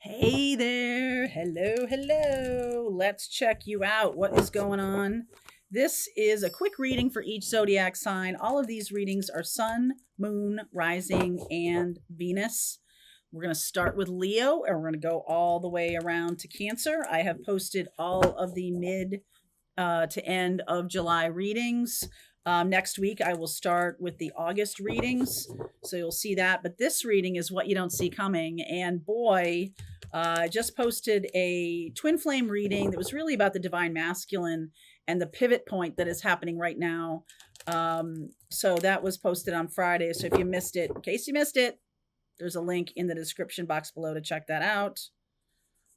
Hey there. Hello, hello. Let's check you out. What is going on? This is a quick reading for each zodiac sign. All of these readings are Sun, Moon, Rising, and Venus. We're going to start with Leo and we're going to go all the way around to Cancer. I have posted all of the mid to end of July readings. Next week, I will start with the August readings. So you'll see that. But this reading is what you don't see coming. And boy, I just posted a twin flame reading that was really about the divine masculine and the pivot point that is happening right now. So that was posted on Friday. So if you missed it, in case you missed it, there's a link in the description box below to check that out.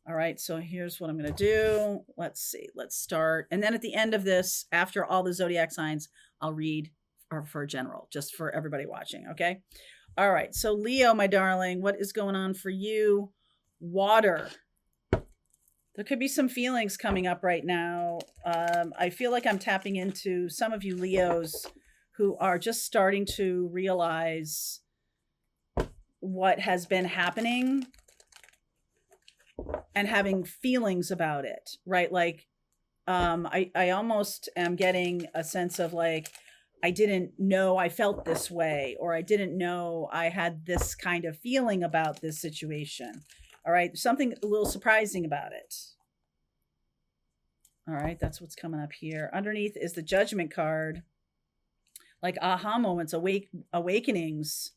All right, so here's what I'm going to do. Let's see. Let's start. And then at the end of this, after all the zodiac signs, I'll read for general, just for everybody watching, okay? All right, so Leo, my darling, what is going on for you? Water. There could be some feelings coming up right now. I feel like I'm tapping into some of you Leos who are just starting to realize what has been happening and having feelings about it, right? Like, I almost am getting a sense of like, I didn't know I felt this way, or I didn't know I had this kind of feeling about this situation. All right. Something a little surprising about it. All right. That's what's coming up here. Underneath is the Judgment card. Like aha moments, awakenings.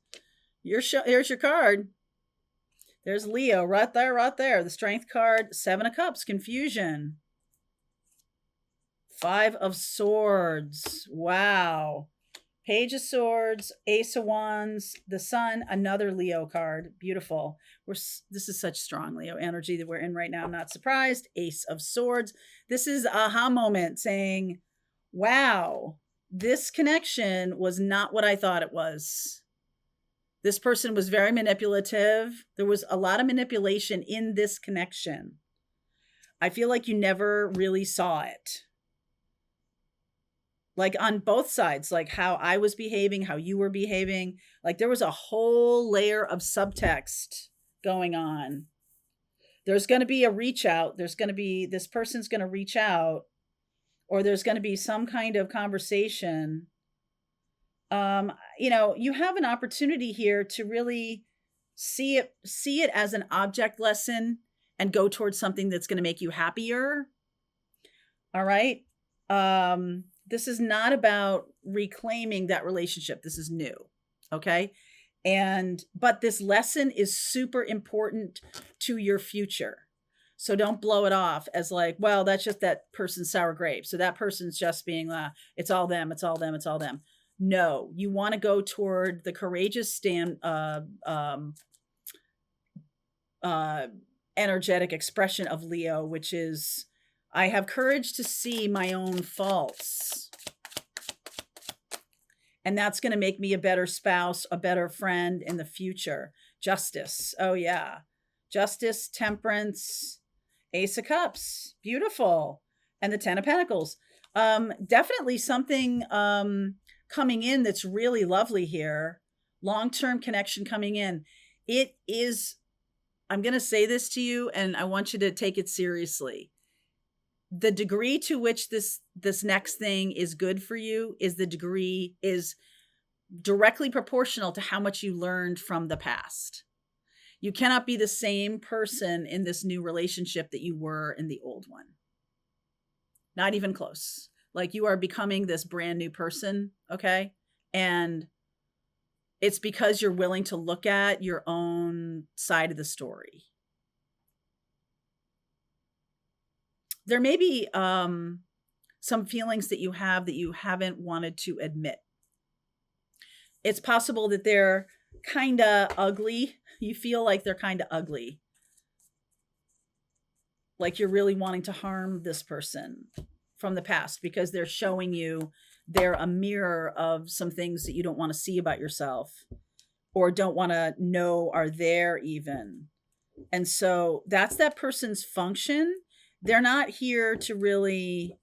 Here's your card. There's Leo right there, right there. The Strength card, 7 of Cups, confusion. 5 of Swords. Wow. Page of Swords, Ace of Wands, the Sun, another Leo card. Beautiful. This is such strong Leo energy that we're in right now. I'm not surprised. Ace of Swords. This is aha moment saying, wow, this connection was not what I thought it was. This person was very manipulative. There was a lot of manipulation in this connection. I feel like you never really saw it. Like on both sides, like how I was behaving, how you were behaving. Like there was a whole layer of subtext going on. There's going to be a reach out. There's going to be, this person's going to reach out, or there's going to be some kind of conversation. You have an opportunity here to really see it as an object lesson and go towards something that's going to make you happier. All right. This is not about reclaiming that relationship. This is new. Okay. But this lesson is super important to your future. So don't blow it off as like, well, that's just that person's sour grape. So that person's just being, it's all them. It's all them. It's all them. No, you want to go toward the courageous energetic expression of Leo, which is, I have courage to see my own faults. And that's going to make me a better spouse, a better friend in the future. Justice. Oh, yeah. Justice, temperance, Ace of Cups. Beautiful. And the 10 of Pentacles. Definitely something coming in that's really lovely here. Long-term connection coming in. It is, I'm going to say this to you, and I want you to take it seriously. The degree to which this next thing is good for you is directly proportional to how much you learned from the past. You cannot be the same person in this new relationship that you were in the old one. Not even close. Like you are becoming this brand new person, okay? And it's because you're willing to look at your own side of the story. There may be some feelings that you have that you haven't wanted to admit. It's possible that they're kind of ugly. You feel like they're kind of ugly. Like you're really wanting to harm this person from the past because they're showing you they're a mirror of some things that you don't want to see about yourself or don't want to know are there even. And so that's that person's function. They're not here to really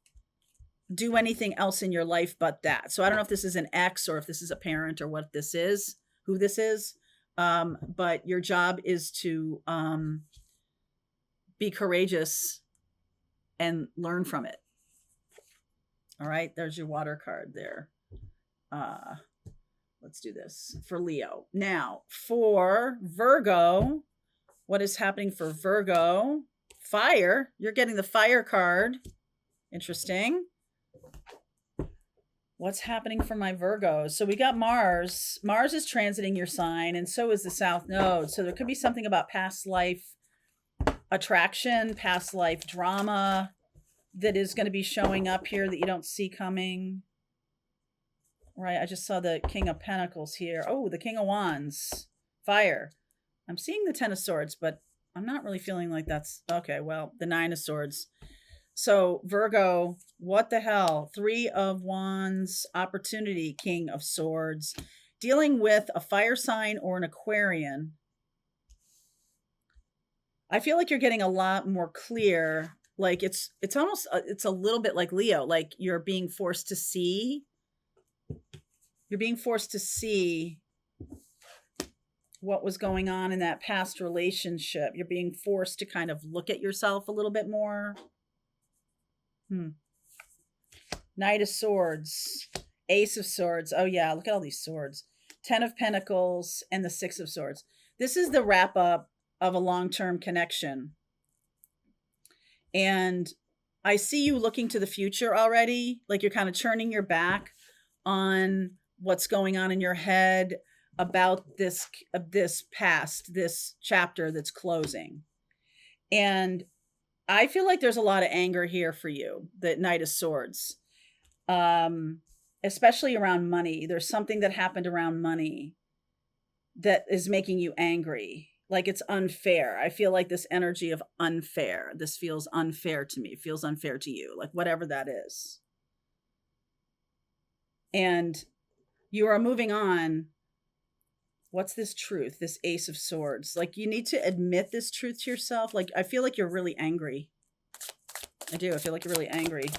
do anything else in your life but that. So I don't know if this is an ex or if this is a parent or what this is, who this is. But your job is to be courageous and learn from it. All right, there's your water card there. Let's do this for Leo. Now, for Virgo, what is happening for Virgo? Fire. You're getting the fire card. Interesting. What's happening for my Virgos? So we got Mars. Mars is transiting your sign, and so is the South Node. So there could be something about past life attraction, past life drama that is going to be showing up here that you don't see coming. Right, I just saw the King of Pentacles here. Oh, the King of Wands. Fire. I'm seeing the Ten of Swords, but I'm not really feeling like that's... Okay, well, the Nine of Swords. So, Virgo, what the hell? Three of Wands, opportunity, King of Swords. Dealing with a fire sign or an Aquarian. I feel like you're getting a lot more clear. Like, it's almost... It's a little bit like Leo. Like, you're being forced to see... You're being forced to see what was going on in that past relationship. You're being forced to kind of look at yourself a little bit more. Knight of Swords, Ace of Swords. Oh yeah, look at all these swords. 10 of Pentacles and the 6 of Swords. This is the wrap up of a long-term connection. And I see you looking to the future already. Like you're kind of turning your back on what's going on in your head about this past, this chapter that's closing. And I feel like there's a lot of anger here for you, the Knight of Swords, especially around money. There's something that happened around money that is making you angry. Like it's unfair. I feel like this energy of unfair. This feels unfair to me. It feels unfair to you, like whatever that is. And you are moving on. What's this truth? This Ace of Swords. Like you need to admit this truth to yourself. Like I feel like you're really angry. I do. I feel like you're really angry.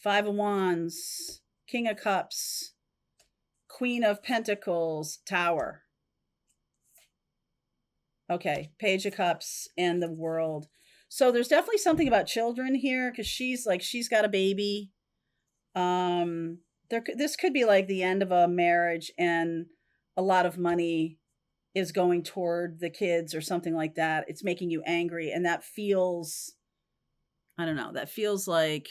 5 of Wands, King of Cups, Queen of Pentacles, Tower. Okay, Page of Cups and the World. So there's definitely something about children here because she's got a baby. This could be like the end of a marriage and a lot of money is going toward the kids or something like that. It's making you angry. And that feels, I don't know, that feels like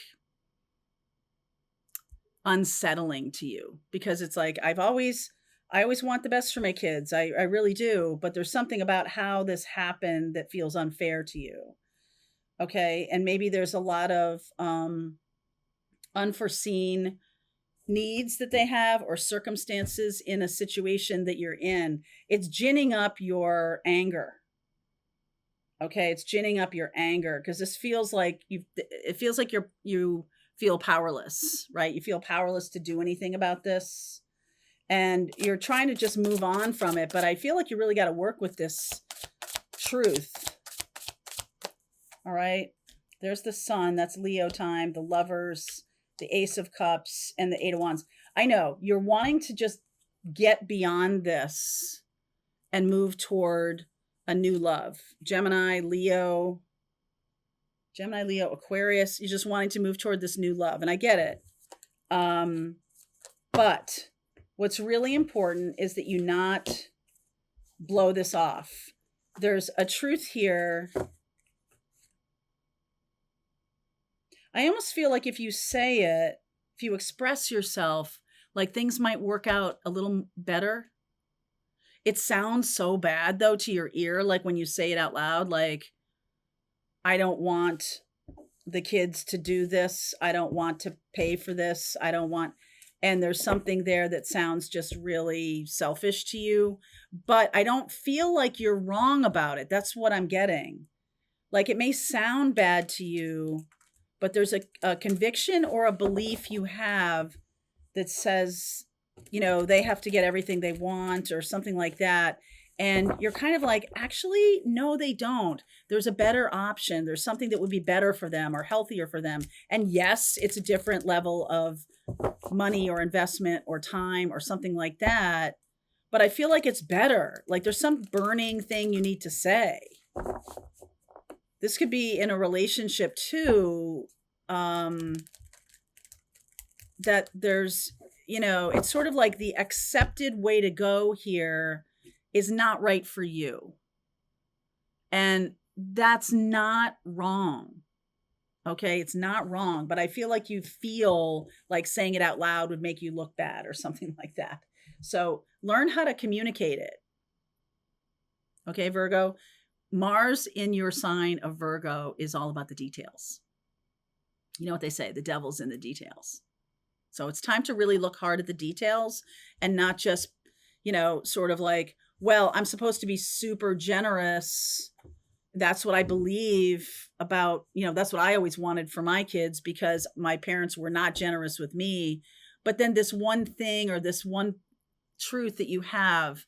unsettling to you because it's like, I always want the best for my kids. I really do. But there's something about how this happened that feels unfair to you. Okay. And maybe there's a lot of, unforeseen needs that they have or circumstances in a situation that you're in. It's ginning up your anger. Okay. It's ginning up your anger because this feels like you feel powerless, right? You feel powerless to do anything about this and you're trying to just move on from it. But I feel like you really got to work with this truth. All right. There's the Sun. That's Leo time. The Lovers, the Ace of Cups, and the 8 of Wands. I know you're wanting to just get beyond this and move toward a new love. Gemini, Leo, Aquarius. You're just wanting to move toward this new love. And I get it. But what's really important is that you not blow this off. There's a truth here. I almost feel like if you say it, if you express yourself, like things might work out a little better. It sounds so bad though to your ear, like when you say it out loud, like, I don't want the kids to do this. I don't want to pay for this. And there's something there that sounds just really selfish to you, but I don't feel like you're wrong about it. That's what I'm getting. Like it may sound bad to you, but there's a conviction or a belief you have that says, they have to get everything they want or something like that. And you're kind of like, actually, no, they don't. There's a better option. There's something that would be better for them or healthier for them. And yes, it's a different level of money or investment or time or something like that. but I feel like it's better. Like there's some burning thing you need to say. This could be in a relationship too, that there's, it's sort of like the accepted way to go here is not right for you. And that's not wrong. Okay, it's not wrong, but I feel like you feel like saying it out loud would make you look bad or something like that. So learn how to communicate it. Okay, Virgo. Mars in your sign of Virgo is all about the details. You know what they say, the devil's in the details. So it's time to really look hard at the details and not just, sort of like, well, I'm supposed to be super generous. That's what I believe about, that's what I always wanted for my kids because my parents were not generous with me. But then this one thing or this one truth that you have,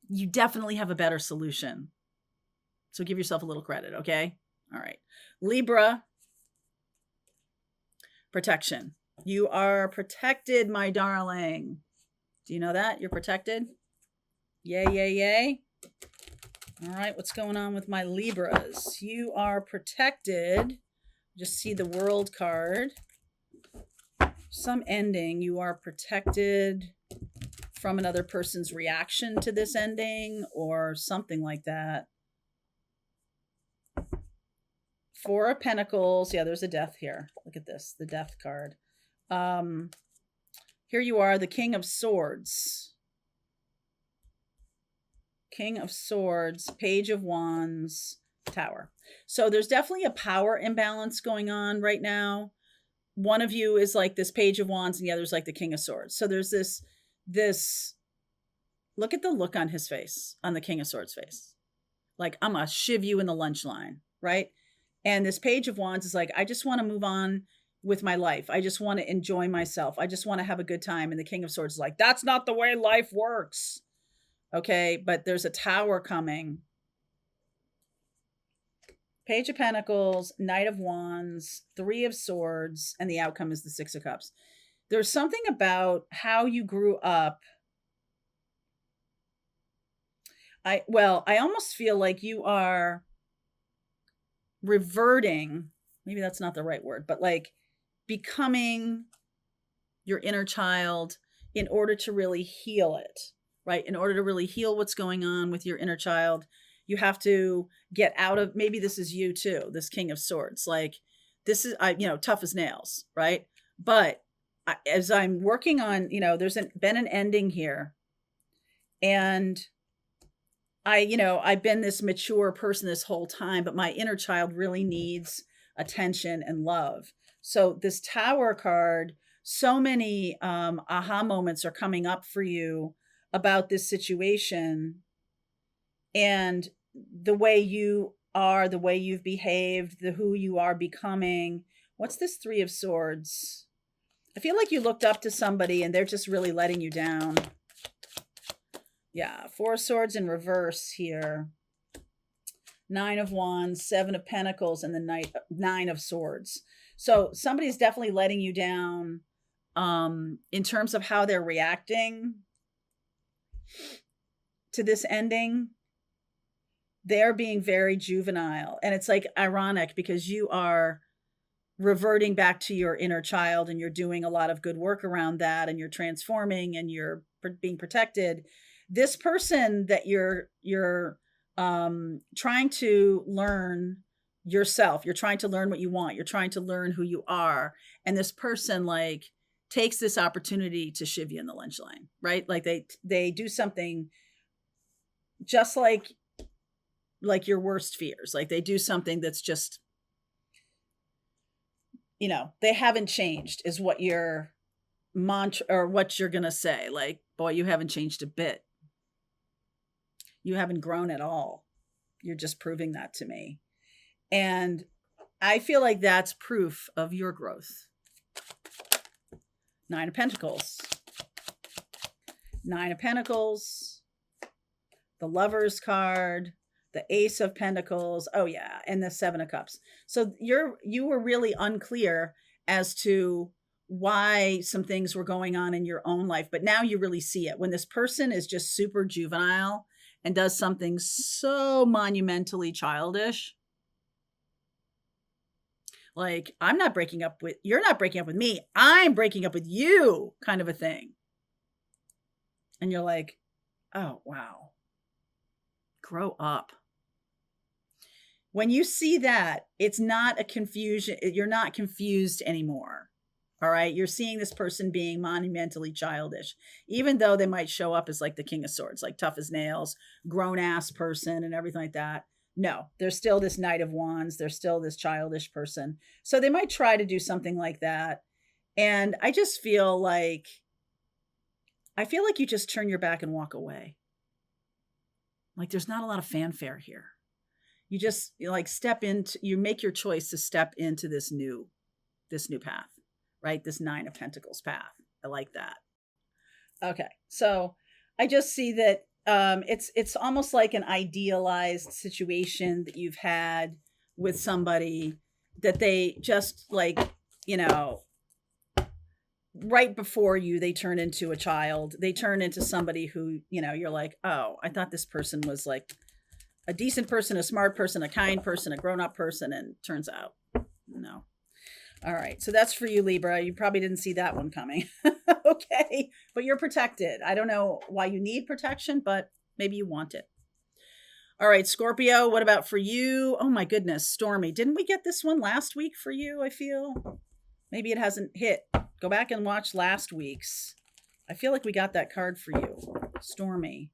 you definitely have a better solution. So give yourself a little credit, okay? All right. Libra, protection. You are protected, my darling. Do you know that? You're protected? Yay, yay, yay. All right, what's going on with my Libras? You are protected. Just see the World card. Some ending. You are protected from another person's reaction to this ending or something like that. Four of Pentacles. Yeah, there's a death here. Look at this, the death card. Here you are, the King of Swords. King of Swords, Page of Wands, Tower. So there's definitely a power imbalance going on right now. One of you is like this Page of Wands and the other's like the King of Swords. So there's this, look at the look on his face, on the King of Swords face. Like, I'm gonna shiv you in the lunch line, right? And this Page of Wands is like, I just want to move on with my life. I just want to enjoy myself. I just want to have a good time. And the King of Swords is like, that's not the way life works. Okay, but there's a Tower coming. Page of Pentacles, Knight of Wands, Three of Swords, and the outcome is the Six of Cups. There's something about how you grew up. I almost feel like you are reverting, maybe that's not the right word, but like becoming your inner child in order to really heal it, right? In order to really heal what's going on with your inner child, you have to get out of, maybe this is you too, this King of Swords. Like this is, tough as nails, right? But as I'm working on, there's been an ending here. And I've been this mature person this whole time, but my inner child really needs attention and love. So this Tower card, so many aha moments are coming up for you about this situation and the way you are, the way you've behaved, who you are becoming. What's this Three of Swords? I feel like you looked up to somebody and they're just really letting you down. Yeah, Four of Swords in reverse here. Nine of Wands, Seven of Pentacles, and the Nine of Swords. So somebody's definitely letting you down in terms of how they're reacting to this ending. They're being very juvenile. And it's like ironic because you are reverting back to your inner child and you're doing a lot of good work around that and you're transforming and you're being protected. This person that you're trying to learn yourself, you're trying to learn what you want, you're trying to learn who you are, and this person like takes this opportunity to shiv you in the lunch line, right? Like they do something just like your worst fears. Like they do something that's just, they haven't changed is what your mantra or what you're gonna say. Like, boy, you haven't changed a bit. You haven't grown at all. You're just proving that to me. And I feel like that's proof of your growth. Nine of Pentacles. Nine of Pentacles. The Lover's card. The Ace of Pentacles. Oh yeah. And the Seven of Cups. So you were really unclear as to why some things were going on in your own life, but now you really see it when this person is just super juvenile and does something so monumentally childish. Like, you're not breaking up with me, I'm breaking up with you, kind of a thing. And you're like, oh, wow. Grow up. When you see that, it's not a confusion. You're not confused anymore. All right. You're seeing this person being monumentally childish, even though they might show up as like the King of Swords, like tough as nails, grown ass person and everything like that. No, there's still this Knight of Wands. There's still this childish person. So they might try to do something like that. And I just feel like you just turn your back and walk away. Like there's not a lot of fanfare here. You just you make your choice to step into this new path, right? This 9 of Pentacles path. I like that. Okay. So I just see that it's almost like an idealized situation that you've had with somebody that they just like, right before you, they turn into a child. They turn into somebody who, you're like, oh, I thought this person was like a decent person, a smart person, a kind person, a grown-up person, and turns out, no. All right, so that's for you, Libra. You probably didn't see that one coming. Okay, but you're protected. I don't know why you need protection, but maybe you want it. All right, Scorpio, what about for you? Oh my goodness, Stormy. Didn't we get this one last week for you, I feel? Maybe it hasn't hit. Go back and watch last week's. I feel like we got that card for you. Stormy.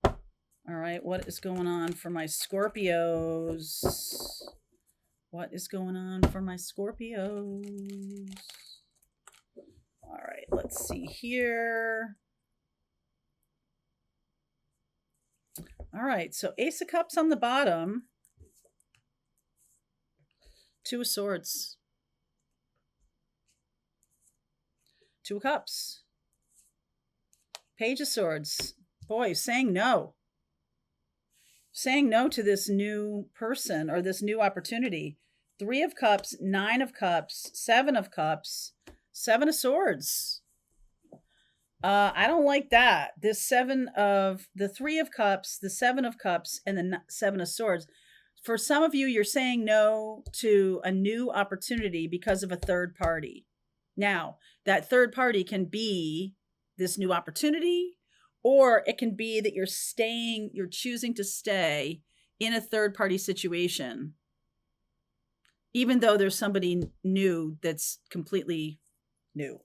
All right, what is going on for my Scorpios? What is going on for my Scorpios? All right, let's see here. All right, so Ace of Cups on the bottom. 2 of Swords. 2 of Cups. Page of Swords. Boy, saying no. Saying no to this new person or this new opportunity. 3 of Cups, 9 of Cups, 7 of Cups, 7 of Swords. I don't like that. The 3 of Cups, the 7 of Cups, and the 7 of Swords. For some of you, you're saying no to a new opportunity because of a third party. Now, that third party can be this new opportunity, or it can be that you're choosing to stay in a third party situation, even though there's somebody new that's completely new.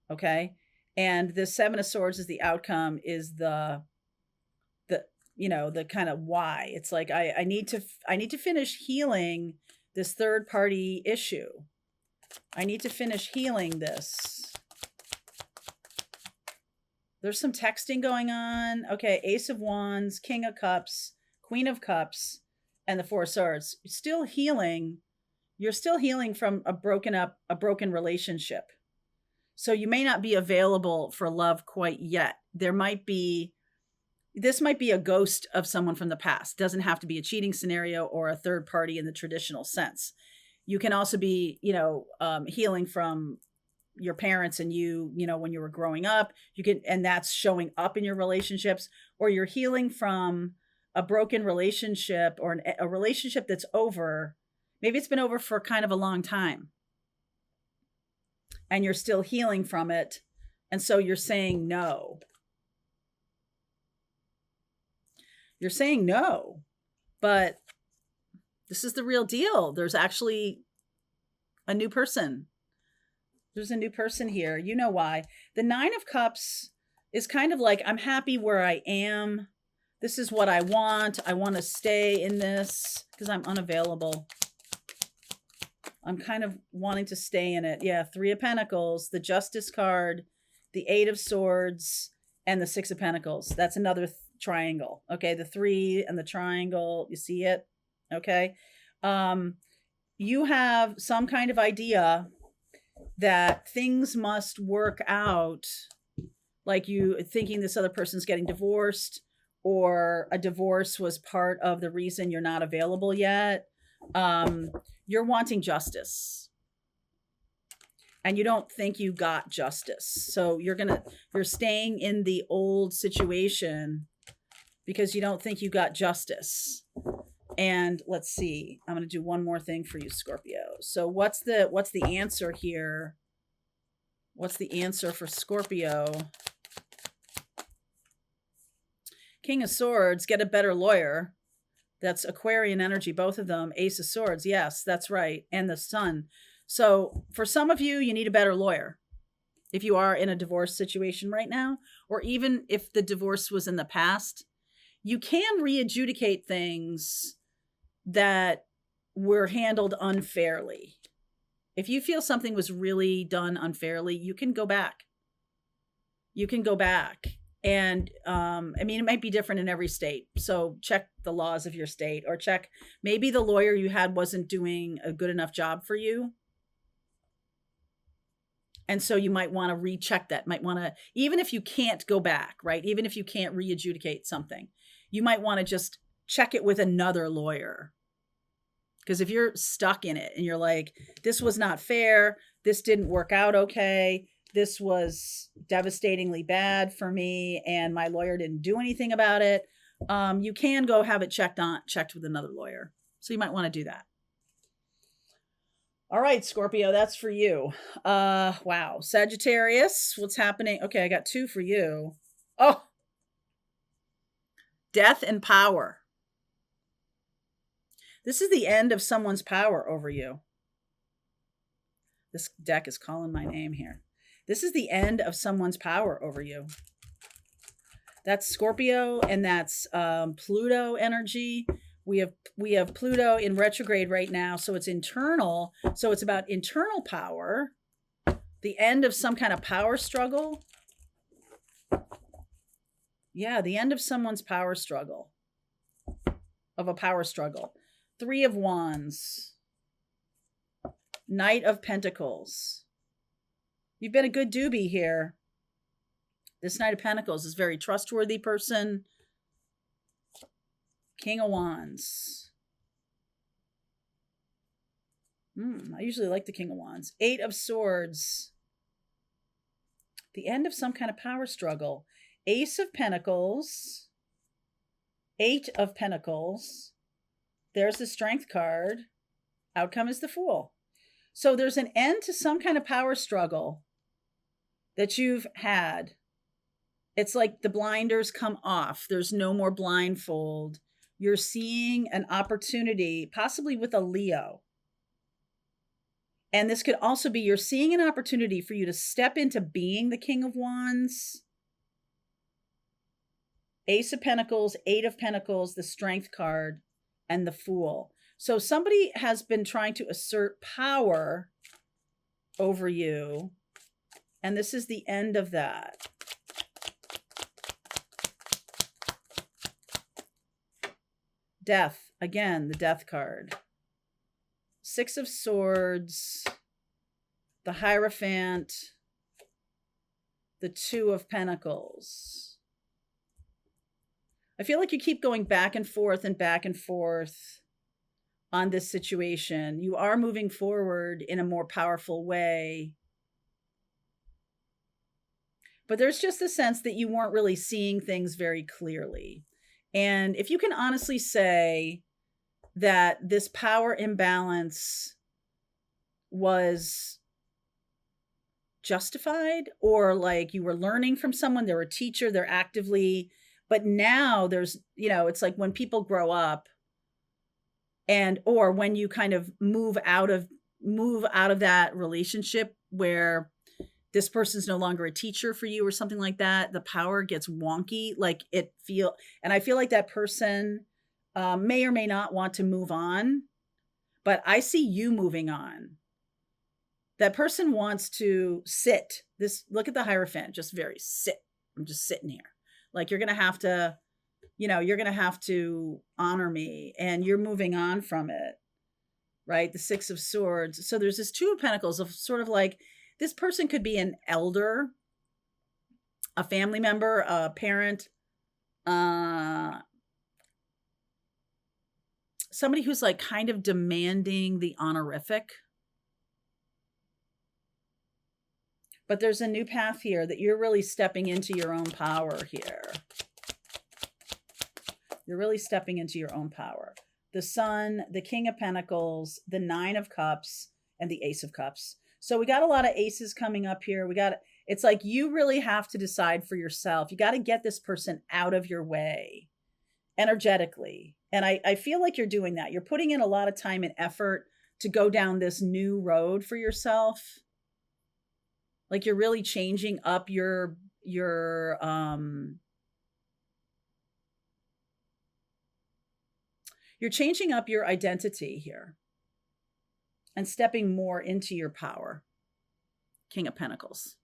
Okay. And the 7 of Swords is the outcome, is the kind of why. It's like, I need to finish healing this third party issue. I need to finish healing this. There's some texting going on. Okay, Ace of Wands, King of Cups, Queen of Cups, and the 4 of Swords. Still healing. You're still healing from a broken relationship. So you may not be available for love quite yet. This might be a ghost of someone from the past. Doesn't have to be a cheating scenario or a third party in the traditional sense. You can also be, healing from your parents and when you were growing up, and that's showing up in your relationships, or you're healing from a broken relationship or a relationship that's over. Maybe it's been over for kind of a long time and you're still healing from it. And so you're saying no. You're saying no, but this is the real deal. There's actually a new person. There's a new person here. You know why. The 9 of Cups is kind of like, I'm happy where I am. This is what I want. I want to stay in this because I'm unavailable. I'm kind of wanting to stay in it. Yeah, 3 of Pentacles, the Justice card, the 8 of Swords, and the 6 of Pentacles. That's another triangle. Okay, the 3 and the triangle. You see it? Okay. You have some kind of idea that things must work out, like you thinking this other person's getting divorced, or a divorce was part of the reason you're not available yet. You're wanting justice. and you don't think you got justice. So you're staying in the old situation because you don't think you got justice. And let's see, I'm going to do one more thing for you, Scorpio. So what's the answer here? What's the answer for Scorpio? King of Swords, get a better lawyer. That's Aquarian energy, both of them. Ace of Swords, yes, that's right. And the Sun. So for some of you, you need a better lawyer. If you are in a divorce situation right now, or even if the divorce was in the past, you can re-adjudicate things that were handled unfairly. If you feel something was really done unfairly, you can go back. You can go back. And I mean, it might be different in every state. So check the laws of your state, or check maybe the lawyer you had wasn't doing a good enough job for you. And so you might want to recheck that. Might want to, even if you can't go back, right? Even if you can't re-adjudicate something, you might want to just check it with another lawyer. Because if you're stuck in it and you're like, this was not fair, this didn't work out okay, this was devastatingly bad for me, and my lawyer didn't do anything about it, you can go have it checked with another lawyer. So you might want to do that. All right, Scorpio, that's for you. Wow. Sagittarius, what's happening? Okay, I got 2 for you. Oh, death and power. This is the end of someone's power over you. This deck is calling my name here. This is the end of someone's power over you. That's Scorpio, and that's Pluto energy. We have Pluto in retrograde right now, so it's internal. So it's about internal power, the end of some kind of power struggle. Yeah, the end of someone's power struggle, of a power struggle. 3 of Wands, Knight of Pentacles. You've been a good doobie here. This Knight of Pentacles is a very trustworthy person. King of Wands. I usually like the King of Wands. 8 of Swords. The end of some kind of power struggle. Ace of Pentacles. 8 of Pentacles. There's the Strength card. Outcome is the Fool. So there's an end to some kind of power struggle that you've had. It's like the blinders come off. There's no more blindfold. You're seeing an opportunity, possibly with a Leo. And this could also be, you're seeing an opportunity for you to step into being the King of Wands. Ace of Pentacles, 8 of Pentacles, the Strength card, and the Fool. So somebody has been trying to assert power over you, and this is the end of that. Death, again, the Death card. 6 of Swords, the Hierophant, the 2 of Pentacles. I feel like you keep going back and forth on this situation. You are moving forward in a more powerful way. But there's just a sense that you weren't really seeing things very clearly. And if you can honestly say that this power imbalance was justified, or like you were learning from someone, they're a teacher, they're actively, but now there's, it's like when people grow up, and or when you kind of move out of that relationship where this person's no longer a teacher for you or something like that, the power gets wonky. And I feel like that person may or may not want to move on, but I see you moving on. That person wants to sit. Look at the Hierophant, just very sit. I'm just sitting here. Like, you're going to have to, you're going to have to honor me, and you're moving on from it, right? The 6 of Swords. So there's this 2 of Pentacles of sort of like, this person could be an elder, a family member, a parent, somebody who's like kind of demanding the honorific. But there's a new path here that you're really stepping into your own power here. You're really stepping into your own power. The Sun, the King of Pentacles, the Nine of Cups, and the Ace of Cups. So we got a lot of aces coming up here. It's like you really have to decide for yourself. You got to get this person out of your way energetically. And I feel like you're doing that. You're putting in a lot of time and effort to go down this new road for yourself. Like you're really changing up you're changing up your identity here and stepping more into your power. King of Pentacles.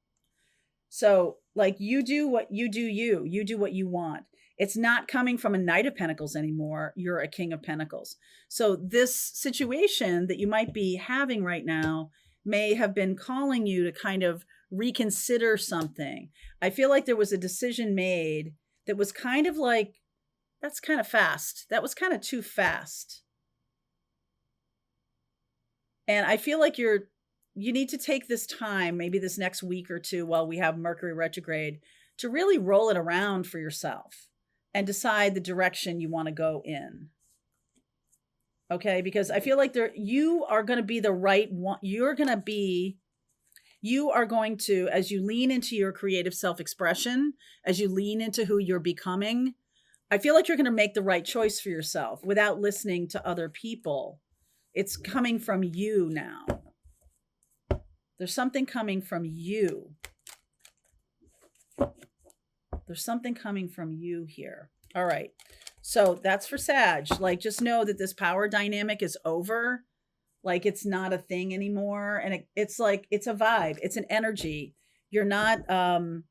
So like you do what you do, you do what you want. It's not coming from a Knight of Pentacles anymore. You're a King of Pentacles. So this situation that you might be having right now may have been calling you to kind of reconsider something. I feel like there was a decision made that was kind of like, that's kind of fast. That was kind of too fast. And I feel like you need to take this time, maybe this next week or two while we have Mercury retrograde, to really roll it around for yourself and decide the direction you want to go in. Okay, because I feel like you are going to be the right one. You are going to, as you lean into your creative self-expression, as you lean into who you're becoming, I feel like you're going to make the right choice for yourself without listening to other people. It's coming from you now. There's something coming from you. There's something coming from you here. All right. So that's for Sag. Like, just know that this power dynamic is over. Like, it's not a thing anymore. And it's like, it's a vibe. It's an energy. You're not having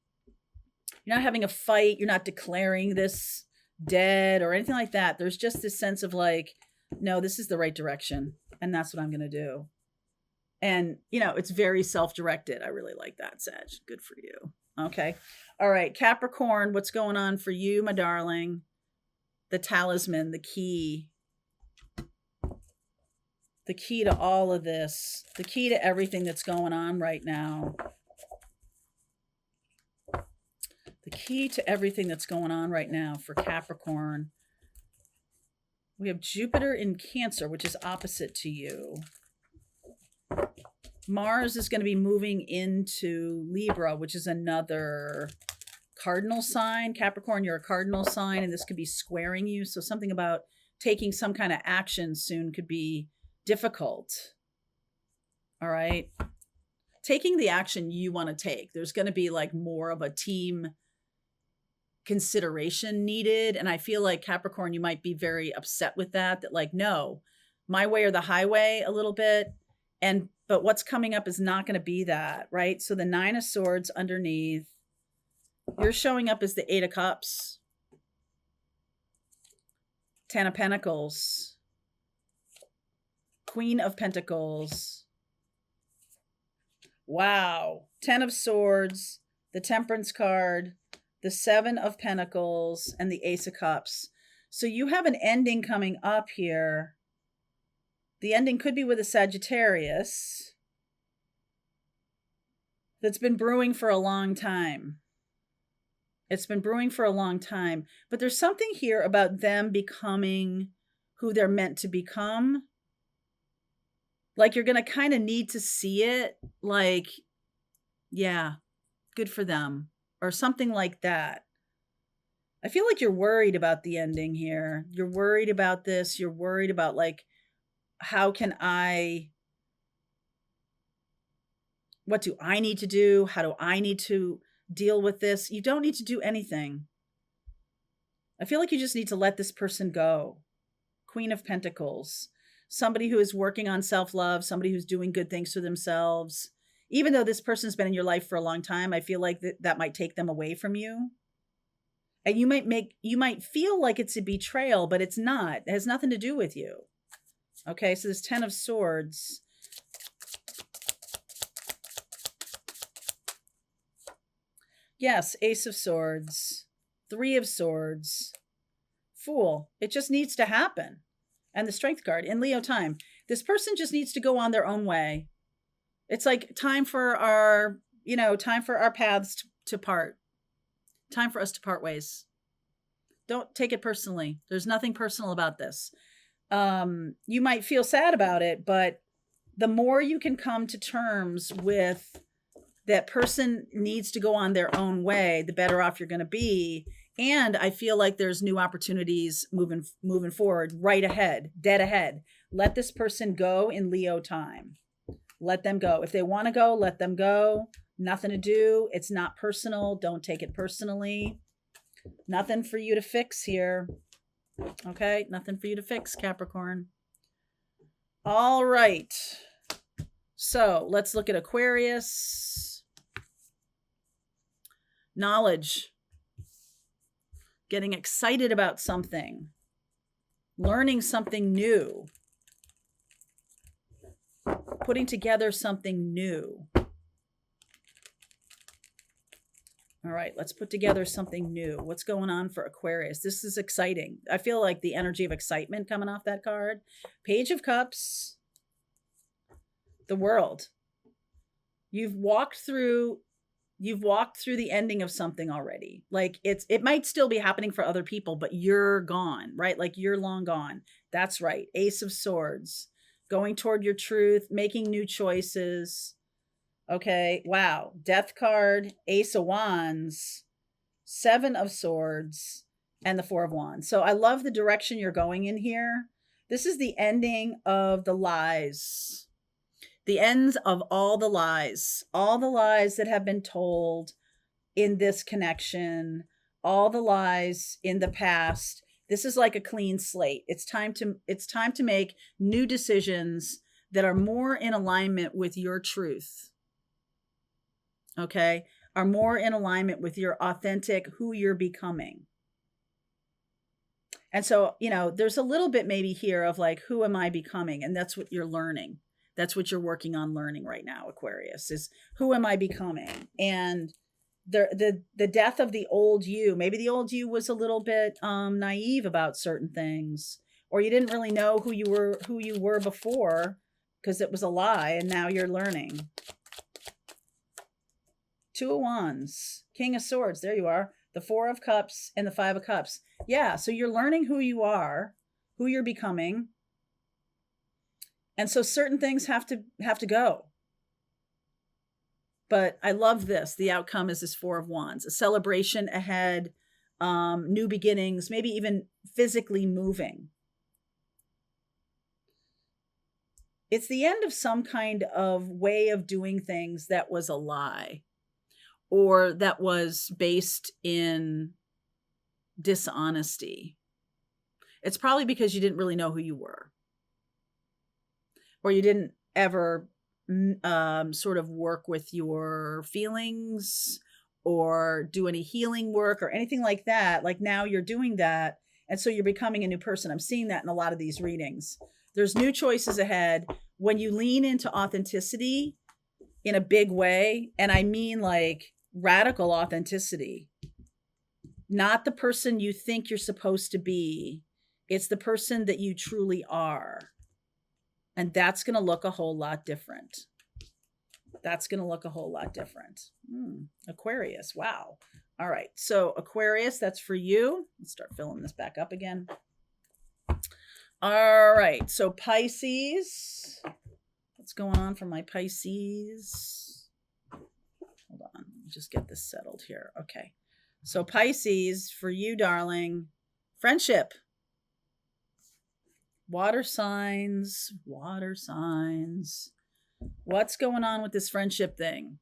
a fight. You're not declaring this dead or anything like that. There's just this sense of like, no, this is the right direction. And that's what I'm going to do. And, it's very self-directed. I really like that, Sag. Good for you. Okay. All right. Capricorn, what's going on for you, my darling? The talisman, the key to all of this, the key to everything that's going on right now. The key to everything that's going on right now for Capricorn. We have Jupiter in Cancer, which is opposite to you. Mars is going to be moving into Libra, which is another cardinal sign. Capricorn, you're a cardinal sign, and this could be squaring you. So something about taking some kind of action soon could be difficult. All right. Taking the action you want to take. There's going to be like more of a team consideration needed. And I feel like Capricorn, you might be very upset with that like, no, my way or the highway a little bit. But what's coming up is not going to be that, right? So the Nine of Swords underneath, you're showing up as the Eight of Cups, Ten of Pentacles, Queen of Pentacles. Wow. 10 of Swords, the Temperance card, the Seven of Pentacles, and the Ace of Cups. So you have an ending coming up here. The ending could be with a Sagittarius that's been brewing for a long time. It's been brewing for a long time. But there's something here about them becoming who they're meant to become. Like, you're going to kind of need to see it. Like, yeah, good for them. Or something like that. I feel like you're worried about the ending here. You're worried about this. You're worried about, like, what do I need to do? How do I need to deal with this? You don't need to do anything. I feel like you just need to let this person go. Queen of Pentacles. Somebody who is working on self-love, somebody who's doing good things for themselves. Even though this person's been in your life for a long time, I feel like that might take them away from you. And you might feel like it's a betrayal, but it's not. It has nothing to do with you. Okay, so there's 10 of Swords. Yes, Ace of Swords. 3 of Swords. Fool. It just needs to happen. And the Strength card in Leo time. This person just needs to go on their own way. It's like time for our, time for our paths to part. Time for us to part ways. Don't take it personally. There's nothing personal about this. You might feel sad about it, but the more you can come to terms with that person needs to go on their own way, the better off you're going to be. And I feel like there's new opportunities moving forward, right ahead, dead ahead. Let this person go in Leo time. Let them go. If they want to go, let them go. Nothing to do. It's not personal. Don't take it personally. Nothing for you to fix here. Okay? Nothing for you to fix, Capricorn. All right. So let's look at Aquarius. Knowledge. Getting excited about something. Learning something new. Putting together something new. All right, let's put together something new. What's going on for Aquarius? This is exciting. I feel like the energy of excitement coming off that card. Page of Cups. The World. You've walked through the ending of something already. Like it might still be happening for other people, but you're gone, right? Like you're long gone. That's right. Ace of Swords. Going toward your truth, making new choices. Okay, wow. Death card, Ace of Wands, Seven of Swords, and the Four of Wands. So I love the direction you're going in here. This is the ending of the lies. The ends of all the lies that have been told in this connection, all the lies in the past. This is like a clean slate. It's time to make new decisions that are more in alignment with your truth. Okay? Are more in alignment with your authentic, who you're becoming. And so, there's a little bit maybe here of like, who am I becoming? And that's what you're learning. That's what you're working on learning right now, Aquarius, is who am I becoming? And the death of the old you, maybe the old you was a little bit naive about certain things, or you didn't really know who you were before because it was a lie, and now you're learning. Two of Wands, King of Swords, there you are, the Four of Cups and the Five of Cups. Yeah, so you're learning who you are, who you're becoming. And so certain things have to go. But I love this. The outcome is this Four of Wands, a celebration ahead, new beginnings, maybe even physically moving. It's the end of some kind of way of doing things that was a lie, or that was based in dishonesty. It's probably because you didn't really know who you were, or you didn't ever sort of work with your feelings or do any healing work or anything like that. Like now you're doing that. And so you're becoming a new person. I'm seeing that in a lot of these readings. There's new choices ahead. When you lean into authenticity in a big way, and I mean like radical authenticity, not the person you think you're supposed to be. It's the person that you truly are. And that's going to look a whole lot different. Aquarius. Wow. All right. So Aquarius, that's for you. Let's start filling this back up again. All right. So Pisces. What's going on for my Pisces? Hold on. Let me just get this settled here. Okay. So Pisces, for you, darling, friendship. Water signs. What's going on with this friendship thing?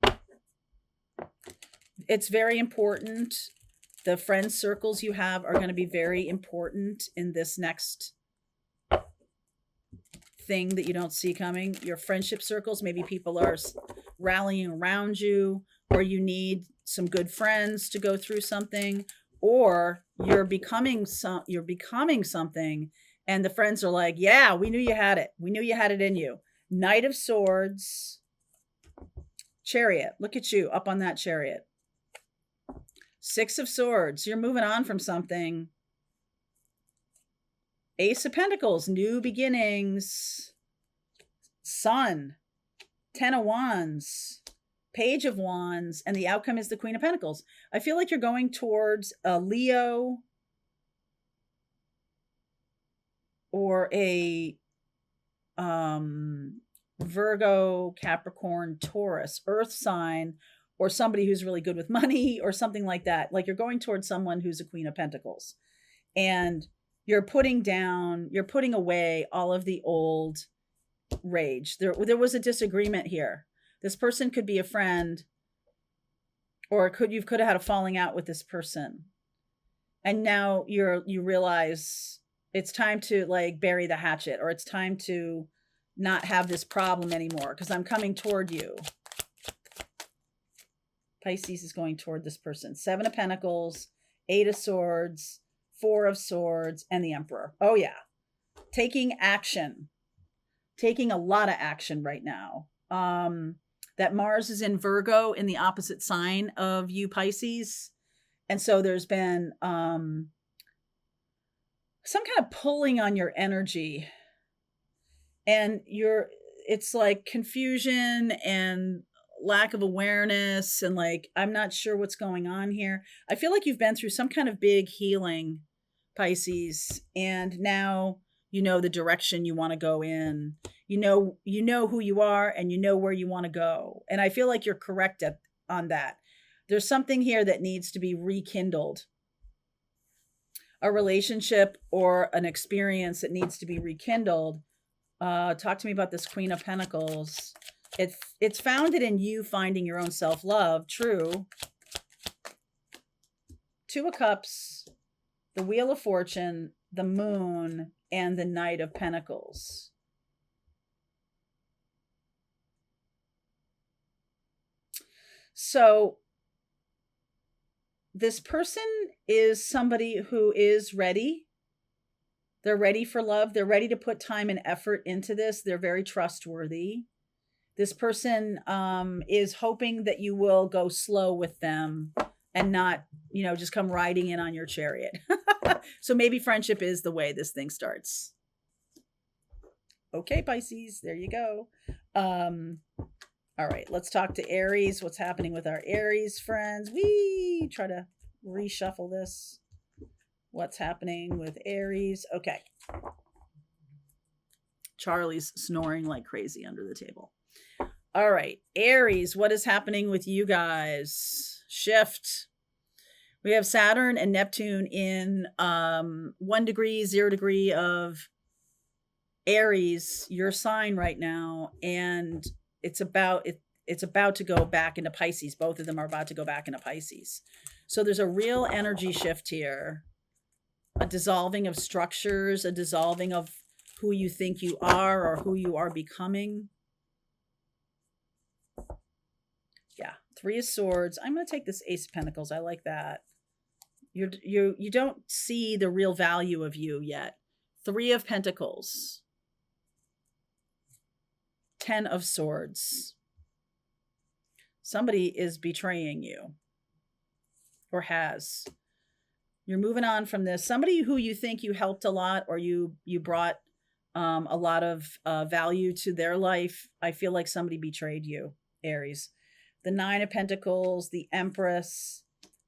It's very important. The friend circles you have are going to be very important in this next thing that you don't see coming. Your friendship circles, maybe people are rallying around you, or you need some good friends to go through something, or you're becoming something. And the friends are like, yeah, we knew you had it. We knew you had it in you. Knight of Swords, Chariot. Look at you up on that Chariot. Six of Swords. You're moving on from something. Ace of Pentacles, new beginnings. Sun. Ten of Wands. Page of Wands, and the outcome is the Queen of Pentacles. I feel like you're going towards a Leo or a Virgo, Capricorn, Taurus, Earth sign, or somebody who's really good with money or something like that. Like you're going towards someone who's a Queen of Pentacles, and you're putting away all of the old rage. There was a disagreement here. This person could be a friend, or you could have had a falling out with this person. And now you realize it's time to like bury the hatchet, or it's time to not have this problem anymore because I'm coming toward you. Pisces is going toward this person. 7 of Pentacles, 8 of Swords, 4 of Swords, and the Emperor. Oh yeah. Taking action. Taking a lot of action right now. That Mars is in Virgo in the opposite sign of you, Pisces. And so there's been some kind of pulling on your energy. And it's like confusion and lack of awareness. And like, I'm not sure what's going on here. I feel like you've been through some kind of big healing, Pisces. And now you know the direction you want to go in. You know who you are, and you know where you want to go. And I feel like you're correct on that. There's something here that needs to be rekindled. A relationship or an experience that needs to be rekindled. Talk to me about this Queen of Pentacles. It's founded in you finding your own self-love. True. 2 of Cups, the Wheel of Fortune, the Moon, and the Knight of Pentacles. So this person is somebody who is ready. They're ready for love. They're ready to put time and effort into this. They're very trustworthy. This person is hoping that you will go slow with them and not, just come riding in on your chariot. So maybe friendship is the way this thing starts. Okay, Pisces, there you go. All right, let's talk to Aries. What's happening with our Aries friends? We try to reshuffle this. What's happening with Aries? Okay. Charlie's snoring like crazy under the table. All right, Aries, what is happening with you guys? Shift. We have Saturn and Neptune in 1 degree, 0 degree of Aries, your sign right now, and it's about to go back into Pisces. Both of them are about to go back into Pisces. So there's a real energy shift here, a dissolving of structures, a dissolving of who you think you are or who you are becoming. Yeah, 3 of Swords. I'm going to take this Ace of Pentacles. I like that. You don't see the real value of you yet. 3 of Pentacles. 10 of Swords. Somebody is betraying you, or has. You're moving on from this. Somebody who you think you helped a lot, or you brought a lot of value to their life. I feel like somebody betrayed you, Aries. The 9 of Pentacles, the Empress,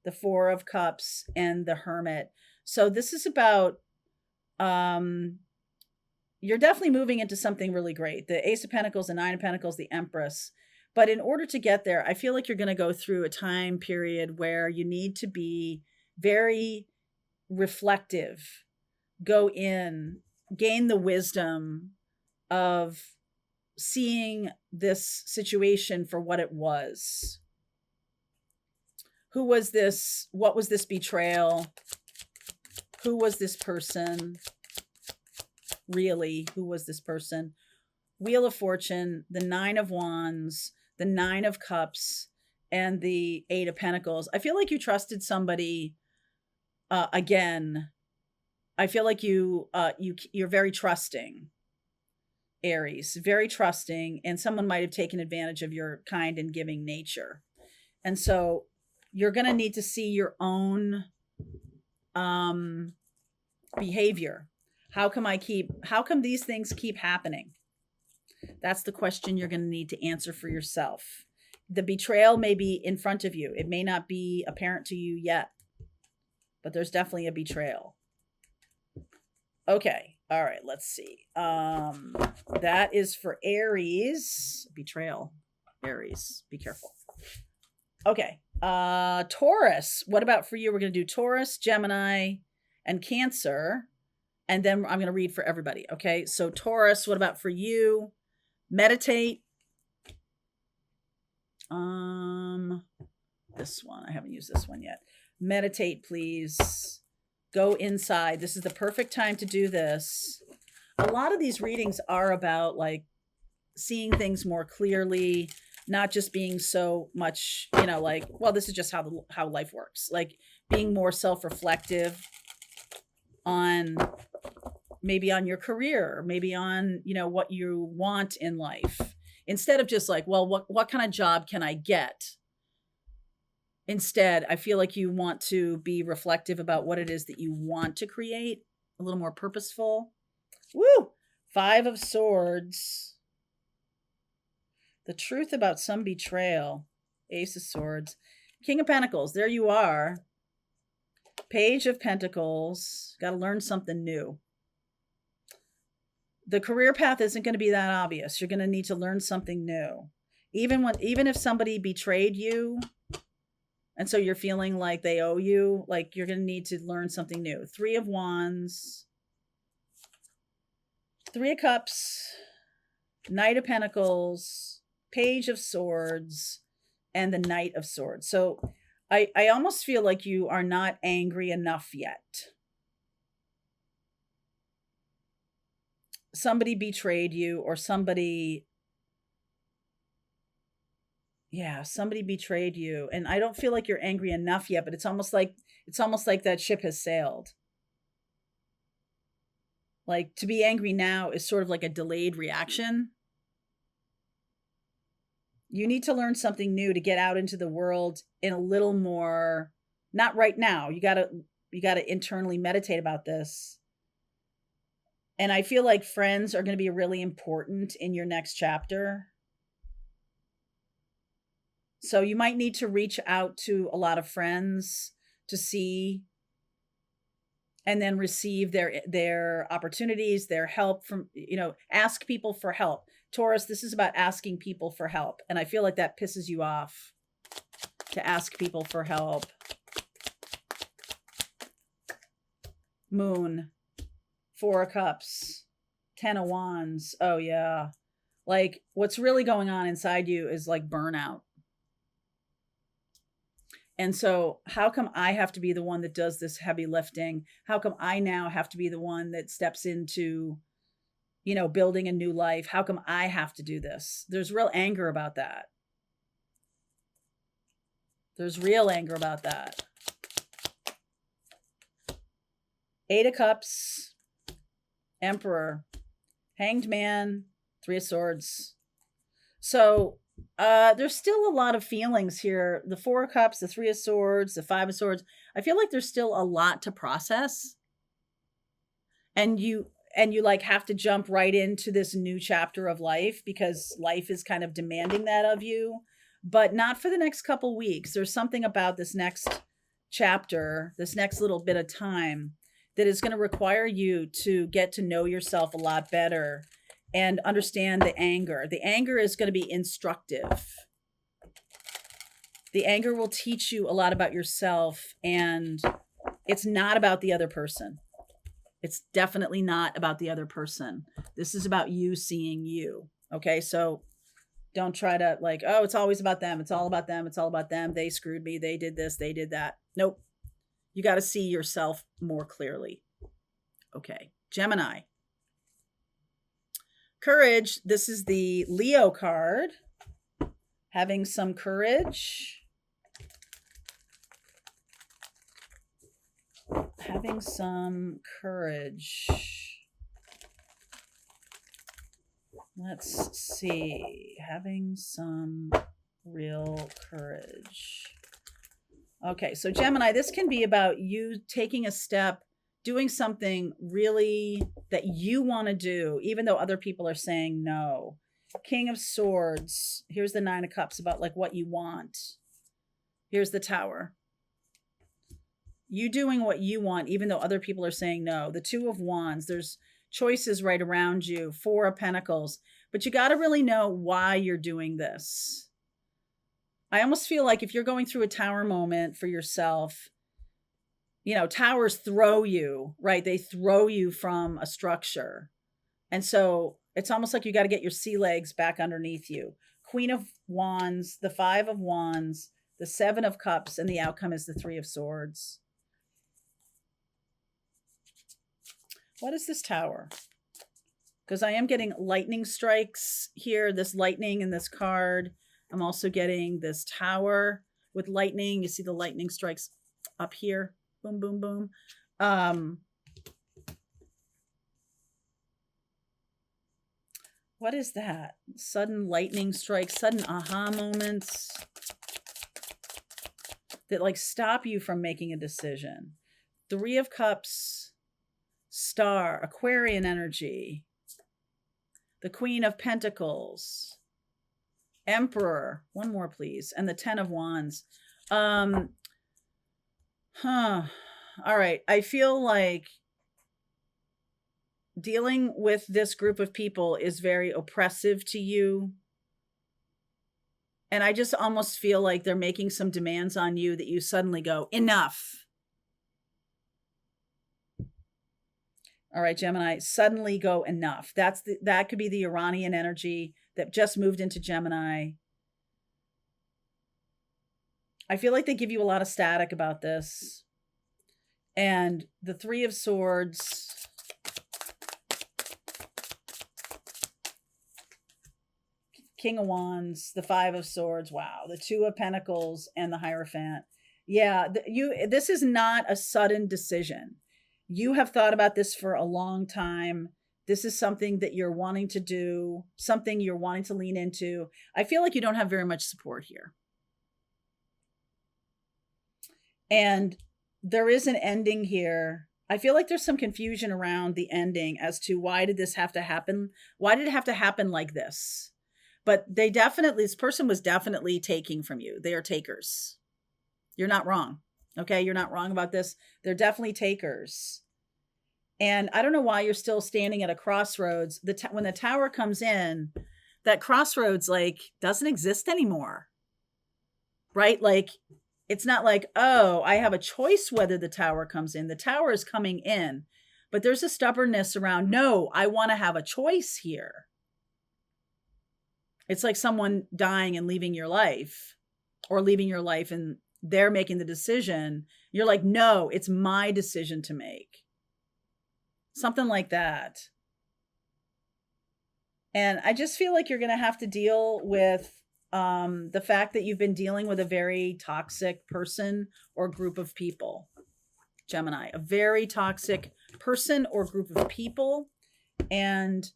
the 4 of Cups, and the Hermit. So this is about, you're definitely moving into something really great. The Ace of Pentacles, the 9 of Pentacles, the Empress. But in order to get there, I feel like you're going to go through a time period where you need to be very reflective, go in, gain the wisdom of seeing this situation for what it was. Who was this? What was this betrayal? Who was this person? Really, who was this person? Wheel of Fortune, the 9 of Wands, the 9 of Cups, and the 8 of Pentacles. I feel like you trusted somebody again. I feel like you're very trusting, Aries, very trusting, and someone might have taken advantage of your kind and giving nature. And so you're going to need to see your own behavior. How come these things keep happening? That's the question you're going to need to answer for yourself. The betrayal may be in front of you. It may not be apparent to you yet, but there's definitely a betrayal. Okay. All right. Let's see. That is for Aries. Betrayal. Aries. Be careful. Okay. Taurus. What about for you? We're going to do Taurus, Gemini, and Cancer. And then I'm going to read for everybody. Okay. So Taurus, what about for you? Meditate. This one. I haven't used this one yet. Meditate, please. Go inside. This is the perfect time to do this. A lot of these readings are about like seeing things more clearly, not just being so much, like, well, this is just how life works. Like being more self-reflective on maybe on your career, maybe on, what you want in life. Instead of just like, well, what kind of job can I get? Instead, I feel like you want to be reflective about what it is that you want to create, a little more purposeful. Woo! 5 of Swords. The truth about some betrayal. Ace of Swords. King of Pentacles. There you are. Page of Pentacles. Got to learn something new. The career path isn't going to be that obvious. You're going to need to learn something new. Even if somebody betrayed you, and so you're feeling like they owe you, like you're going to need to learn something new. 3 of Wands, 3 of Cups, Knight of Pentacles, Page of Swords, and the Knight of Swords. So I almost feel like you are not angry enough yet. Somebody betrayed you, or somebody betrayed you. And I don't feel like you're angry enough yet, but it's almost like that ship has sailed. Like to be angry now is sort of like a delayed reaction. You need to learn something new to get out into the world in a little more, not right now. You got to internally meditate about this. And I feel like friends are going to be really important in your next chapter. So you might need to reach out to a lot of friends to see and then receive their opportunities, their help from, ask people for help. Taurus, this is about asking people for help. And I feel like that pisses you off to ask people for help. Moon. 4 of Cups, 10 of Wands. Oh yeah. Like what's really going on inside you is like burnout. And so how come I have to be the one that does this heavy lifting? How come I now have to be the one that steps into, building a new life? How come I have to do this? There's real anger about that. There's real anger about that. 8 of Cups. Emperor, Hanged Man, 3 of Swords. So there's still a lot of feelings here. The 4 of Cups, the 3 of Swords, the 5 of Swords. I feel like there's still a lot to process. And you like have to jump right into this new chapter of life because life is kind of demanding that of you, but not for the next couple weeks. There's something about this next chapter, this next little bit of time that is going to require you to get to know yourself a lot better and understand the anger. The anger is going to be instructive. The anger will teach you a lot about yourself, and it's not about the other person. It's definitely not about the other person. This is about you seeing you. Okay, so don't try to like, oh, it's always about them. It's all about them. It's all about them. They screwed me. They did this. They did that. Nope. You got to see yourself more clearly. Okay. Gemini. Courage. This is the Leo card. Having some courage. Having some courage. Let's see. Having some real courage. Okay, so Gemini, this can be about you taking a step, doing something really that you want to do, even though other people are saying no. King of Swords. Here's the Nine of Cups about like what you want. Here's the Tower. You doing what you want, even though other people are saying no. The Two of Wands. There's choices right around you. Four of Pentacles. But you got to really know why you're doing this. I almost feel like if you're going through a tower moment for yourself, you know, towers throw you, right? They throw you from a structure. And so it's almost like you got to get your sea legs back underneath you. Queen of Wands, the Five of Wands, the Seven of Cups, and the outcome is the Three of Swords. What is this Tower? Because I am getting lightning strikes here, this lightning in this card. I'm also getting this Tower with lightning. You see the lightning strikes up here. Boom, boom, boom. What is that? Sudden lightning strikes, sudden aha moments that like stop you from making a decision. Three of Cups, Star, Aquarian energy. The Queen of Pentacles, Emperor. One more, please. And the Ten of Wands. All right. I feel like dealing with this group of people is very oppressive to you. And I just almost feel like they're making some demands on you that you suddenly go, enough. All right, Gemini, suddenly go enough. That could be the Iranian energy that just moved into Gemini. I feel like they give you a lot of static about this. And the Three of Swords. King of Wands, the Five of Swords. Wow. The Two of Pentacles and the Hierophant. Yeah, this is not a sudden decision. You have thought about this for a long time. This is something that you're wanting to do, something you're wanting to lean into. I feel like you don't have very much support here. And there is an ending here. I feel like there's some confusion around the ending as to why did this have to happen? Why did it have to happen like this? But this person was definitely taking from you. They are takers. You're not wrong. Okay, you're not wrong about this. They're definitely takers. And I don't know why you're still standing at a crossroads. When the Tower comes in, that crossroads like doesn't exist anymore. Right? Like it's not like, oh, I have a choice whether the Tower comes in. The Tower is coming in. But there's a stubbornness around, no, I want to have a choice here. It's like someone dying and leaving your life, or leaving your life and they're making the decision. You're like, no, it's my decision to make. Something like that. And I just feel like you're going to have to deal with the fact that you've been dealing with a very toxic person or group of people. Gemini, a very toxic person or group of people. And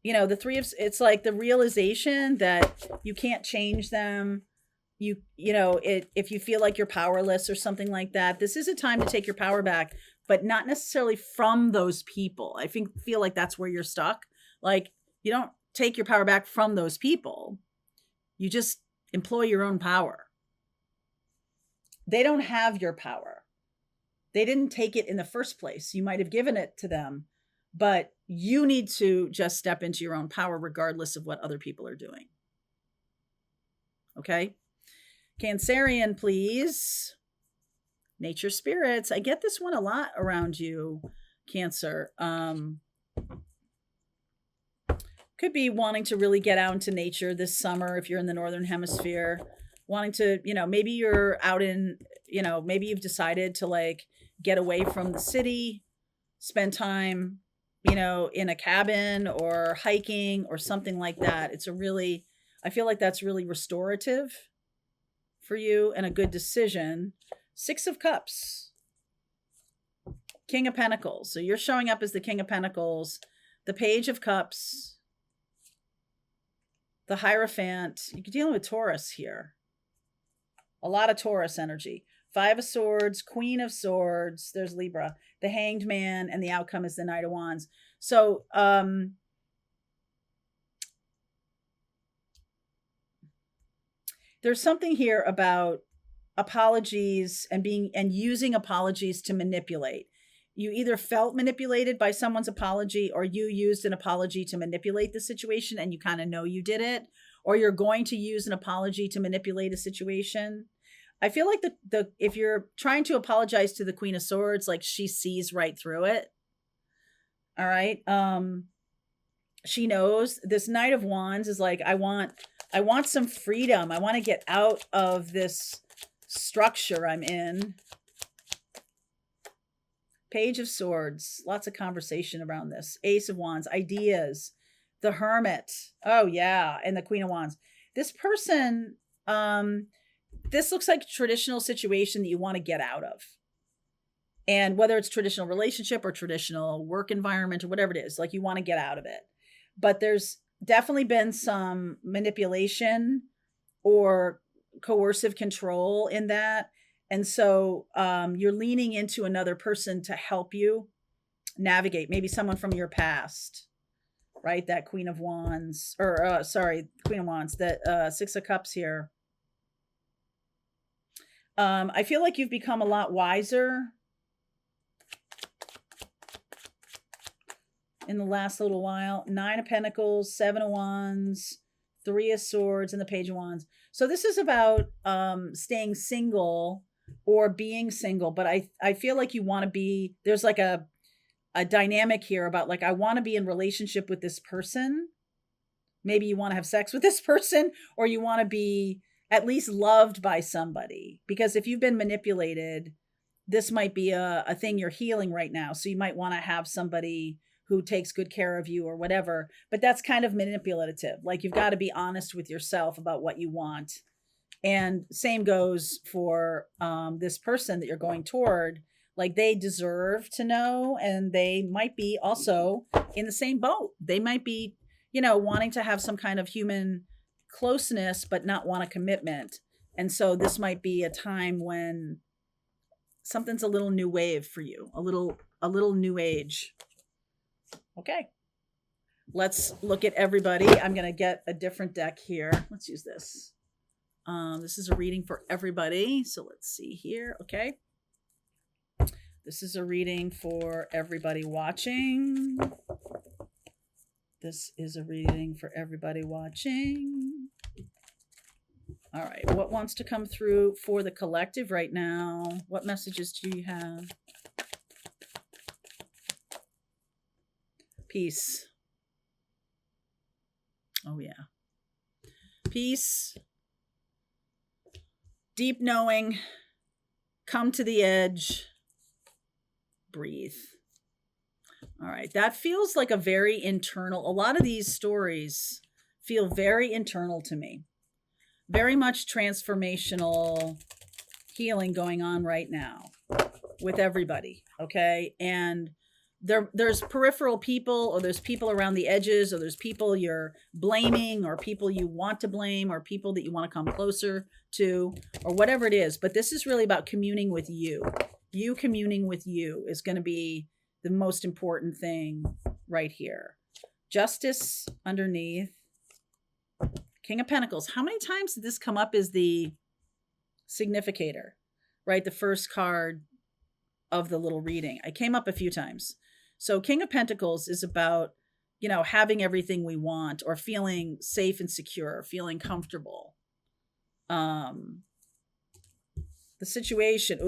you know, it's like the realization that you can't change them. If you feel like you're powerless or something like that, this is a time to take your power back, but not necessarily from those people. I feel like that's where you're stuck. Like you don't take your power back from those people. You just employ your own power. They don't have your power. They didn't take it in the first place. You might have given it to them, but you need to just step into your own power regardless of what other people are doing. Okay? Cancerian, please. Nature spirits. I get this one a lot around you, Cancer. Could be wanting to really get out into nature this summer if you're in the Northern Hemisphere. Wanting to, maybe you're out in, maybe you've decided to like get away from the city, spend time, in a cabin or hiking or something like that. I feel like that's really restorative for you and a good decision. Six of Cups, King of Pentacles. So you're showing up as the King of Pentacles, the Page of Cups, the Hierophant. You're dealing with Taurus here. A lot of Taurus energy. Five of Swords, Queen of Swords. There's Libra, the Hanged Man, and the outcome is the Knight of Wands. So there's something here about apologies and using apologies to manipulate. You either felt manipulated by someone's apology, or you used an apology to manipulate the situation and you kind of know you did it, or you're going to use an apology to manipulate a situation. I feel like the if you're trying to apologize to the Queen of Swords, like, she sees right through it. All right. She knows. This Knight of Wands is like, I want some freedom. I want to get out of this structure I'm in. Page of Swords, lots of conversation around this. Ace of Wands, ideas. The Hermit. Oh yeah, and the Queen of Wands. This person, this looks like a traditional situation that you want to get out of. And whether it's traditional relationship or traditional work environment or whatever it is, like, you want to get out of it. But there's definitely been some manipulation or coercive control in that. And so you're leaning into another person to help you navigate, maybe someone from your past, right? That Queen of Wands, or Queen of Wands, that Six of Cups here. I feel like you've become a lot wiser in the last little while. Nine of Pentacles, Seven of Wands, Three of Swords, and the Page of Wands. So this is about staying single or being single, but I feel like you want to be, there's like a dynamic here about, like, I want to be in relationship with this person. Maybe you want to have sex with this person, or you want to be at least loved by somebody. Because if you've been manipulated, this might be a thing you're healing right now. So you might want to have somebody who takes good care of you or whatever, but that's kind of manipulative. Like, you've got to be honest with yourself about what you want. And same goes for this person that you're going toward. Like, they deserve to know, and they might be also in the same boat. They might be, wanting to have some kind of human closeness, but not want a commitment. And so this might be a time when something's a little new wave for you, a little new age. Okay. Let's look at everybody. I'm going to get a different deck here. Let's use this. This is a reading for everybody. So let's see here. Okay. This is a reading for everybody watching. This is a reading for everybody watching. All right. What wants to come through for the collective right now? What messages do you have? Peace. Oh, yeah. Peace. Deep knowing. Come to the edge. Breathe. All right. That feels like a very internal, a lot of these stories feel very internal to me. Very much transformational healing going on right now with everybody. Okay. And there's peripheral people, or there's people around the edges, or there's people you're blaming, or people you want to blame, or people that you want to come closer to, or whatever it is. But this is really about communing with you. You communing with you is going to be the most important thing right here. Justice underneath. King of Pentacles. How many times did this come up as the significator, right? The first card of the little reading. I came up a few times. So King of Pentacles is about, having everything we want, or feeling safe and secure, feeling comfortable. The situation,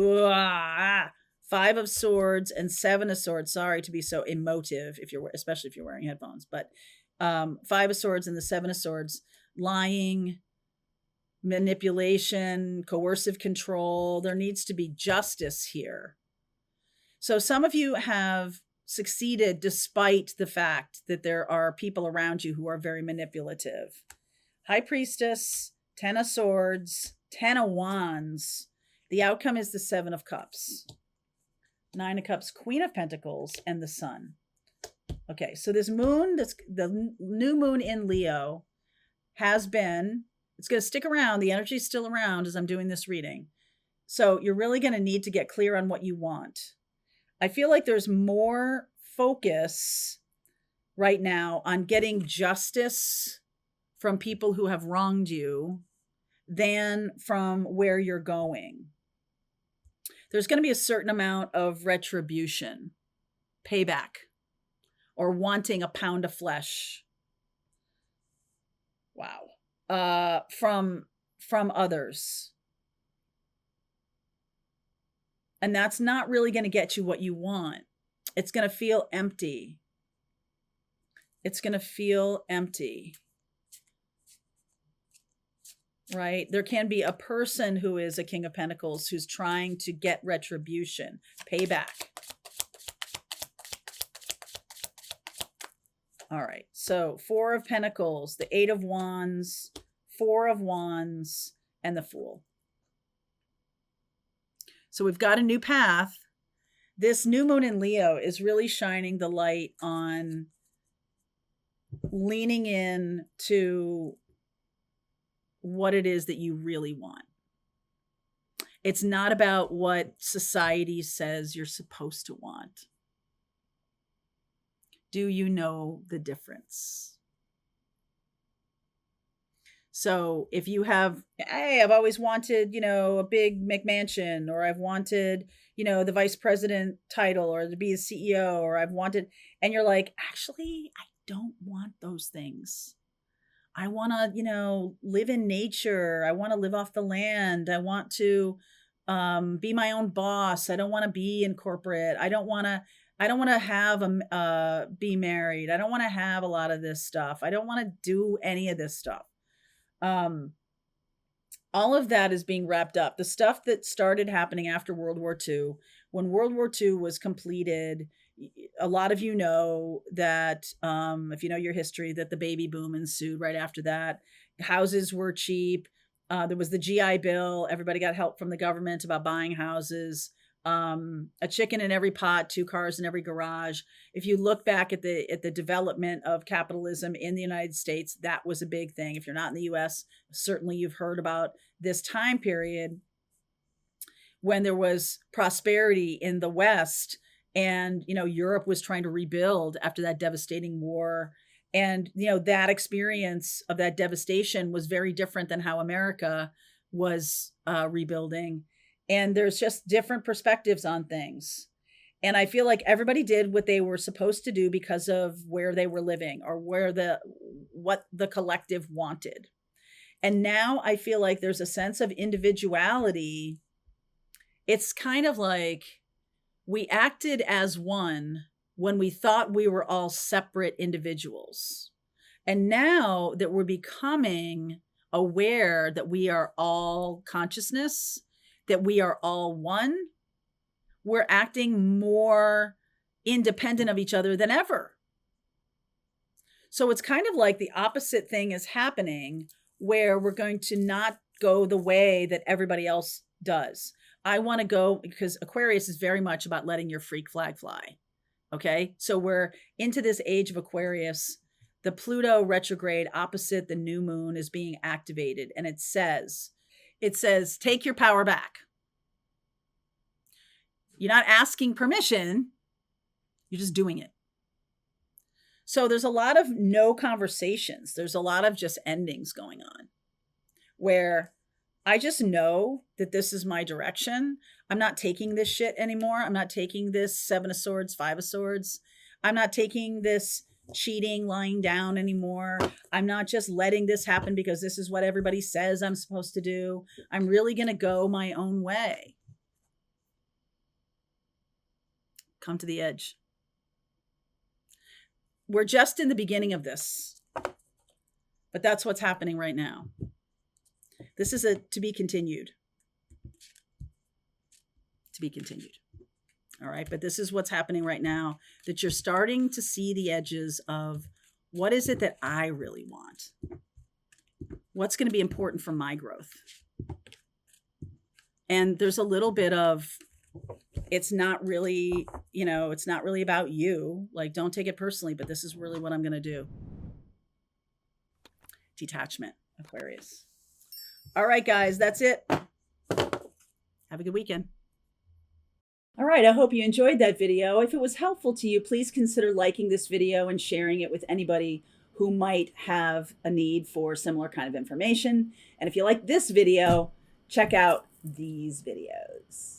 Five of Swords and Seven of Swords. Sorry to be so emotive, especially if you're wearing headphones, but Five of Swords and the Seven of Swords. Lying, manipulation, coercive control. There needs to be justice here. So some of you have succeeded despite the fact that there are people around you who are very manipulative. High Priestess, Ten of Swords, Ten of Wands. The outcome is the Seven of Cups. Nine of Cups, Queen of Pentacles, and the Sun. Okay, so this moon, the new moon in Leo, it's going to stick around. The energy is still around as I'm doing this reading. So you're really going to need to get clear on what you want. I feel like there's more focus right now on getting justice from people who have wronged you than from where you're going. There's going to be a certain amount of retribution, payback, or wanting a pound of flesh. Wow. From others. And that's not really going to get you what you want. It's going to feel empty. It's going to feel empty. Right? There can be a person who is a King of Pentacles who's trying to get retribution, payback. All right. So 4 of Pentacles, the 8 of Wands, 4 of Wands, and the Fool. So we've got a new path. This new moon in Leo is really shining the light on leaning in to what it is that you really want. It's not about what society says you're supposed to want. Do you know the difference? So if you have, hey, I've always wanted, a big McMansion, or I've wanted, the vice president title, or to be a CEO, or I've wanted, and you're like, actually, I don't want those things. I want to, live in nature. I want to live off the land. I want to be my own boss. I don't want to be in corporate. I don't want to have be married. I don't want to have a lot of this stuff. I don't want to do any of this stuff. All of that is being wrapped up. The stuff that started happening after World War II, when World War II was completed, a lot of you know that, if you know your history, that the baby boom ensued right after that. Houses were cheap. There was the GI Bill. Everybody got help from the government about buying houses. A chicken in every pot, 2 cars in every garage. If you look back at the development of capitalism in the United States, that was a big thing. If you're not in the US, certainly you've heard about this time period when there was prosperity in the West, and Europe was trying to rebuild after that devastating war. And that experience of that devastation was very different than how America was rebuilding. And there's just different perspectives on things. And I feel like everybody did what they were supposed to do because of where they were living, or what the collective wanted. And now I feel like there's a sense of individuality. It's kind of like we acted as one when we thought we were all separate individuals. And now that we're becoming aware that we are all consciousness, that we are all one, we're acting more independent of each other than ever. So it's kind of like the opposite thing is happening, where we're going to not go the way that everybody else does. I want to go, because Aquarius is very much about letting your freak flag fly. Okay. So we're into this age of Aquarius. The Pluto retrograde opposite the new moon is being activated. And it says, take your power back. You're not asking permission. You're just doing it. So there's a lot of no conversations. There's a lot of just endings going on, where I just know that this is my direction. I'm not taking this shit anymore. I'm not taking this 7 of Swords, 5 of Swords. I'm not taking this cheating, lying down anymore. I'm not just letting this happen because this is what everybody says I'm supposed to do. I'm really going to go my own way. Come to the edge. We're just in the beginning of this, but that's what's happening right now. This is a to be continued. To be continued. All right. But this is what's happening right now, that you're starting to see the edges of what is it that I really want? What's going to be important for my growth? And there's a little bit of, it's not really, it's not really about you. Like, don't take it personally, but this is really what I'm going to do. Detachment, Aquarius. All right, guys, that's it. Have a good weekend. All right, I hope you enjoyed that video. If it was helpful to you, please consider liking this video and sharing it with anybody who might have a need for similar kind of information. And if you like this video, check out these videos.